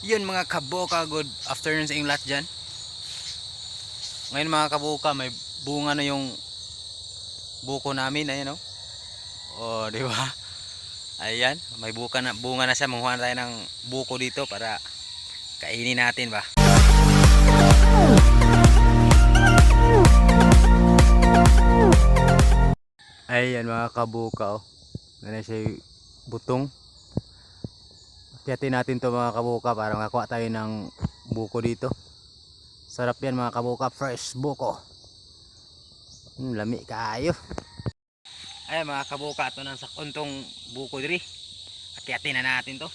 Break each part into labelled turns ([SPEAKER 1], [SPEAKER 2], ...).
[SPEAKER 1] Yun mga kaboka, good afternoon sa inyong lahat dyan. Ngayon mga kaboka, may bunga na yung buko namin. Ayan o. Oh, di ba? Ayan, may bunga na siya. Manguha na tayo ng buko dito para kainin natin ba. Ayan mga kaboka, oh. Ganun siya yung butong. Tiyatin natin to mga kaboka para makakuha tayo ng buko dito. Sarap yan mga kaboka, fresh buko. Lami kayo. Ayan mga kaboka, ito nang sakuntong buko diri. Tiyatin na natin to.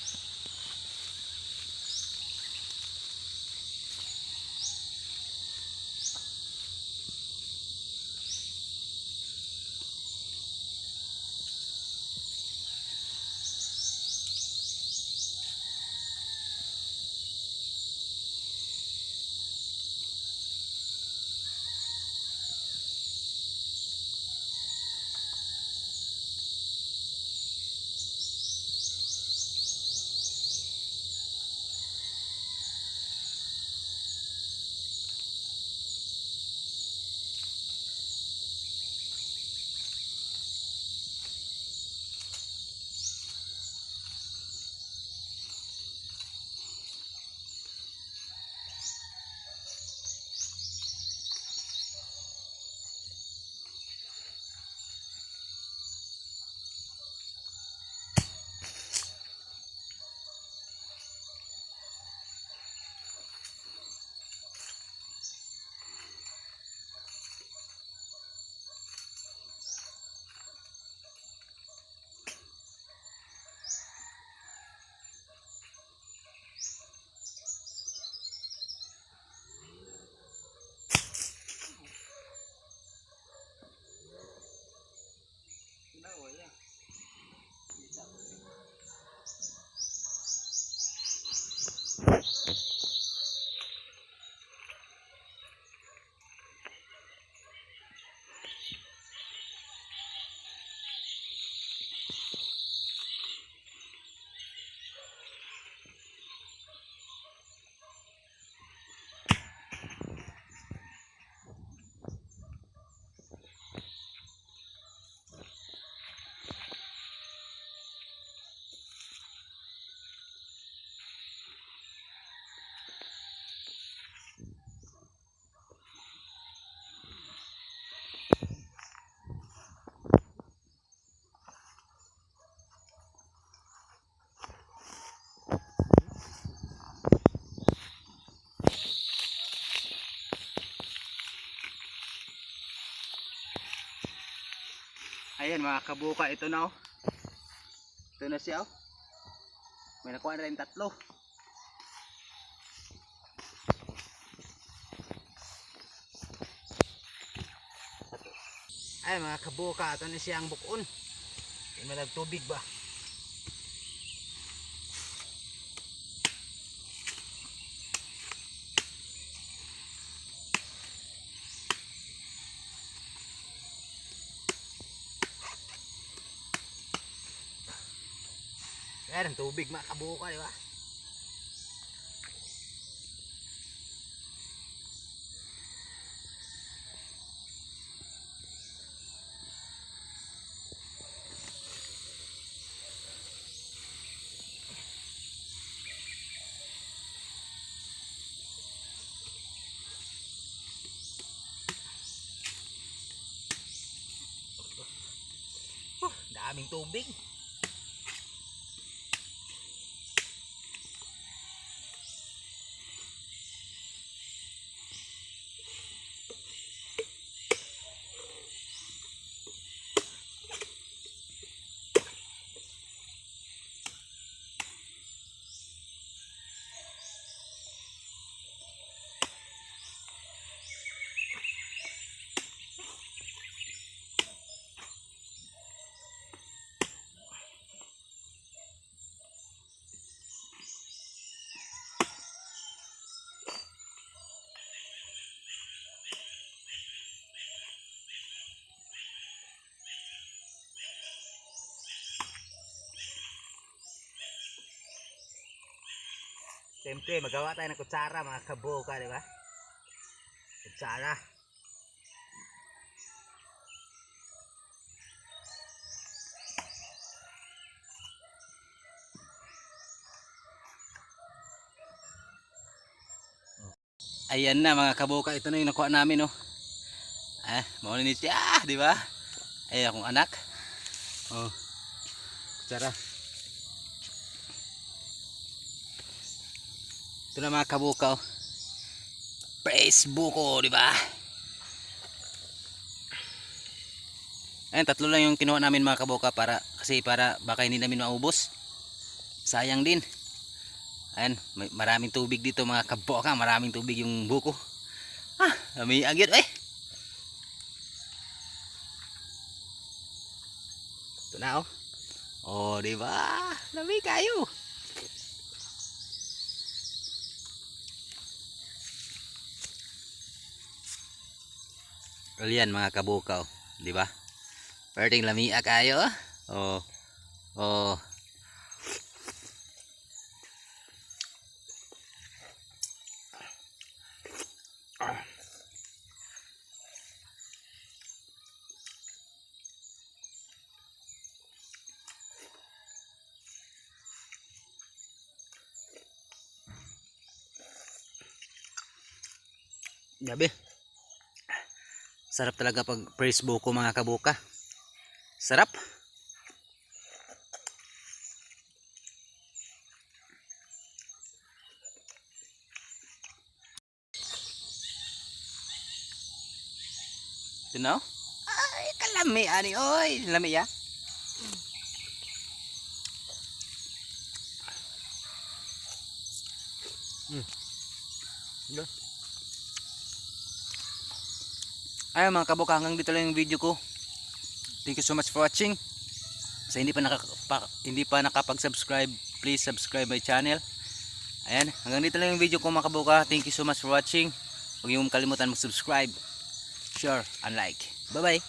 [SPEAKER 1] Ayan mga kabuka, ito na oh. Ito na siya oh. May nakuha na rin tatlo. Ayan mga kabuka, ito na siya ang bukon. May malag tubig ba? Ayan ang tubig mga kabuka, di ba? Daming tubig. Siyempre, magawa tayo ng kutsara mga kabuka, di ba? Kutsara. Ayan na mga kabuka, ito na yung nakuha namin, oh. Mauna ni siya, di ba? Ay, akong anak. Oh, kutsara. Ito na mga kabuka, oh. Praise buko, di ba? Ayan, tatlo lang yung kinuha namin mga kabuka para baka hindi namin maubos. Sayang din. Ayan, maraming tubig dito mga kabuka, maraming tubig yung buko. May agit eh. Ito na, oh. Oh, di ba? Lamig kayo. Ayan mga kabuka, oh. Di ba? Perting lamia kayo, oh. Oh. Gabi. Sarap talaga pag praise buko mga kabuka. Sarap. You know? Ay, kalami ani oy, lami ya. Yeah. Ay mga kabuka, hanggang dito lang yung video ko. Thank you so much for watching. Sa hindi pa nakapag-subscribe, please subscribe my channel. Ayan, hanggang dito lang yung video ko mga kabuka. Thank you so much for watching. Huwag niyo kalimutan mag-subscribe, share, and like. Bye-bye.